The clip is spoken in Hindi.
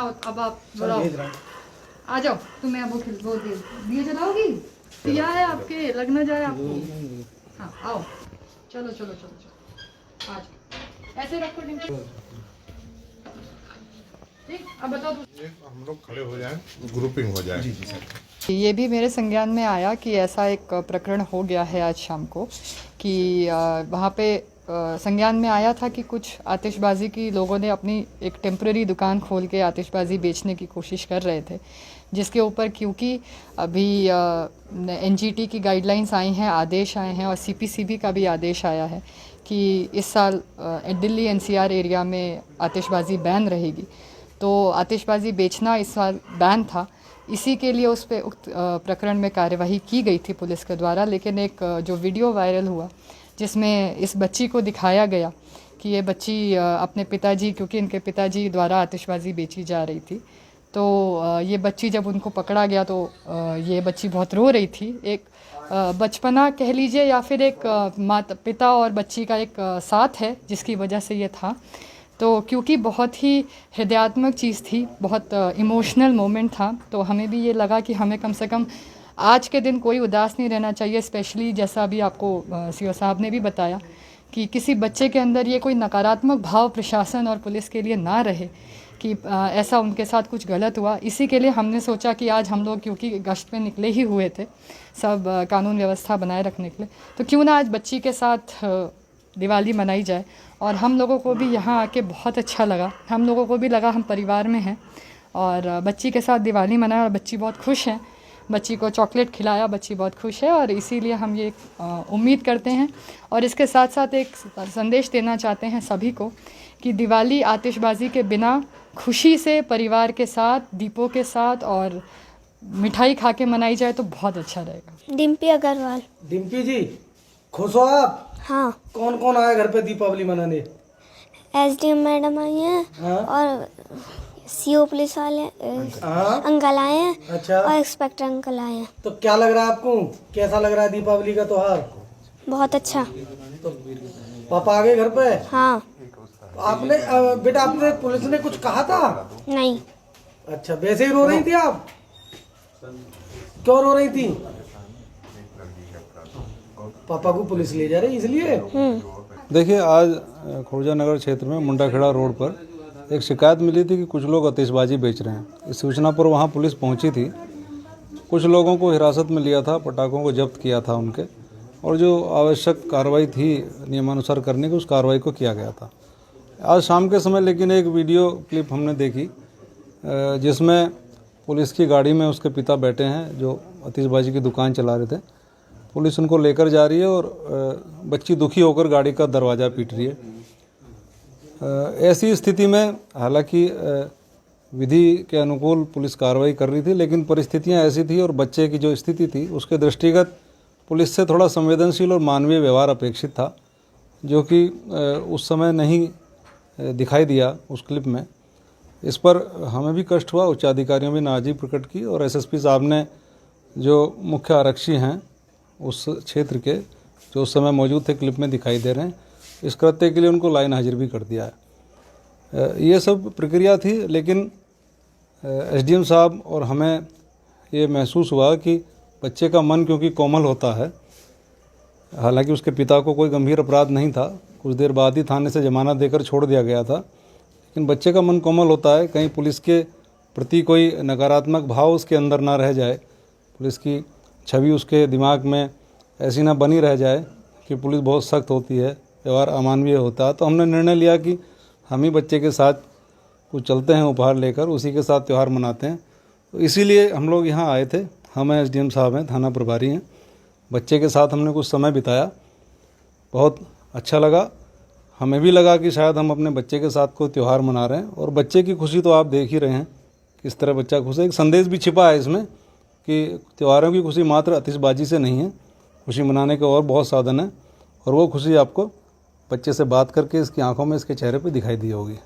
आओ अब आप बुलाओ, आ जाओ। तुम्हें अब वो दिए जलाओगी, दिया है आपके, लग ना जाए आपको। हाँ आओ, चलो चलो चलो चलो, आ जाओ, ऐसे रखो डिम्पी। ठीक, अब बताओ। हम लोग खड़े हो जाएं, ग्रुपिंग हो जाए। जी जी सर। ये भी मेरे संज्ञान में आया कि ऐसा एक प्रकरण हो गया है आज शाम को, कि वहाँ पे संज्ञान में आया था कि कुछ आतिशबाज़ी की लोगों ने अपनी एक टेम्पररी दुकान खोल के आतिशबाज़ी बेचने की कोशिश कर रहे थे, जिसके ऊपर क्योंकि अभी एनजीटी की गाइडलाइंस आई हैं, आदेश आए हैं, और सीपीसीबी का भी आदेश आया है कि इस साल दिल्ली एनसीआर एरिया में आतिशबाज़ी बैन रहेगी। तो आतिशबाज़ी बेचना इस साल बैन था, इसी के लिए उस पे उक्त प्रकरण में कार्यवाही की गई थी पुलिस के द्वारा। लेकिन एक जो वीडियो वायरल हुआ जिसमें इस बच्ची को दिखाया गया कि ये बच्ची अपने पिताजी, क्योंकि इनके पिताजी द्वारा आतिशबाज़ी बेची जा रही थी, तो ये बच्ची जब उनको पकड़ा गया तो ये बच्ची बहुत रो रही थी। एक बचपना कह लीजिए या फिर एक माता पिता और बच्ची का एक साथ है जिसकी वजह से ये था। तो क्योंकि बहुत ही हृदयात्मक चीज़ थी, बहुत इमोशनल मोमेंट था, तो हमें भी ये लगा कि हमें कम से कम आज के दिन कोई उदास नहीं रहना चाहिए। स्पेशली जैसा अभी आपको सीओ साहब ने भी बताया कि किसी बच्चे के अंदर ये कोई नकारात्मक भाव प्रशासन और पुलिस के लिए ना रहे कि ऐसा उनके साथ कुछ गलत हुआ। इसी के लिए हमने सोचा कि आज हम लोग, क्योंकि गश्त पे निकले ही हुए थे सब कानून व्यवस्था बनाए रखने के लिए, तो क्यों ना आज बच्ची के साथ दिवाली मनाई जाए। और हम लोगों को भी यहाँ आके बहुत अच्छा लगा, हम लोगों को भी लगा हम परिवार में हैं, और बच्ची के साथ दिवाली मनाया और बच्ची बहुत खुश है। बच्ची को चॉकलेट खिलाया, बच्ची बहुत खुश है, और इसीलिए हम ये उम्मीद करते हैं और इसके साथ साथ एक संदेश देना चाहते हैं सभी को कि दिवाली आतिशबाज़ी के बिना खुशी से परिवार के साथ, दीपों के साथ और मिठाई खा के मनाई जाए तो बहुत अच्छा रहेगा। डिम्पी अग्रवाल। डिम्पी जी, खुश हो आप? हाँ। कौन कौन आया घर पे दीपावली मनाने? एसडीएम मैडम आई हैं। हाँ? और सीओ पुलिस वाले हाँ? अंकल आए हैं। अच्छा। और इंस्पेक्टर अंकल आए हैं। तो क्या लग रहा है आपको, कैसा लग रहा है दीपावली का त्योहार? बहुत अच्छा। तो पापा आ गए घर पे? हाँ। आपने बेटा, आपने पुलिस ने कुछ कहा था? नहीं। अच्छा, वैसे ही रो रही थी आप? क्यों रो रही थी? पापा को पुलिस ले जा रही इसलिए? देखिए, आज खुर्जा नगर क्षेत्र में मुंडाखेड़ा रोड पर एक शिकायत मिली थी कि कुछ लोग आतिशबाजी बेच रहे हैं। इस सूचना पर वहां पुलिस पहुंची थी, कुछ लोगों को हिरासत में लिया था, पटाखों को जब्त किया था उनके, और जो आवश्यक कार्रवाई थी नियमानुसार करने की उस कार्रवाई को किया गया था। आज शाम के समय लेकिन एक वीडियो क्लिप हमने देखी जिसमें पुलिस की गाड़ी में उसके पिता बैठे हैं जो आतिशबाजी की दुकान चला रहे थे। पुलिस उनको लेकर जा रही है और बच्ची दुखी होकर गाड़ी का दरवाज़ा पीट रही है। ऐसी स्थिति में हालांकि विधि के अनुकूल पुलिस कार्रवाई कर रही थी, लेकिन परिस्थितियां ऐसी थी और बच्चे की जो स्थिति थी उसके दृष्टिगत पुलिस से थोड़ा संवेदनशील और मानवीय व्यवहार अपेक्षित था, जो कि उस समय नहीं दिखाई दिया उस क्लिप में। इस पर हमें भी कष्ट हुआ, उच्चाधिकारियों भी नाराज़गी प्रकट की, और एसएसपी साहब ने, जो मुख्य आरक्षी हैं उस क्षेत्र के, जो उस समय मौजूद थे, क्लिप में दिखाई दे रहे हैं, इस कृत्य के लिए उनको लाइन हाजिर भी कर दिया है। ये सब प्रक्रिया थी, लेकिन एसडीएम साहब और हमें ये महसूस हुआ कि बच्चे का मन क्योंकि कोमल होता है, हालांकि उसके पिता को कोई गंभीर अपराध नहीं था, कुछ देर बाद ही थाने से जमानत देकर छोड़ दिया गया था, लेकिन बच्चे का मन कोमल होता है, कहीं पुलिस के प्रति कोई नकारात्मक भाव उसके अंदर ना रह जाए, पुलिस की छवि उसके दिमाग में ऐसी ना बनी रह जाए कि पुलिस बहुत सख्त होती है, व्यवहार अमानवीय होता है। तो हमने निर्णय लिया कि हम ही बच्चे के साथ कुछ चलते हैं उपहार लेकर, उसी के साथ त्यौहार मनाते हैं। तो इसीलिए हम लोग यहाँ आए थे। हम एसडीएम साहब हैं, थाना प्रभारी हैं, बच्चे के साथ हमने कुछ समय बिताया, बहुत अच्छा लगा। हमें भी लगा कि शायद हम अपने बच्चे के साथ कोई त्यौहार मना रहे हैं, और बच्चे की खुशी तो आप देख ही रहे हैं किस तरह बच्चा खुश है। एक संदेश भी छिपा है इसमें कि त्योहारों की खुशी मात्र आतिशबाजी से नहीं है, खुशी मनाने के और बहुत साधन हैं, और वो खुशी आपको बच्चे से बात करके इसकी आंखों में, इसके चेहरे पे दिखाई दी होगी।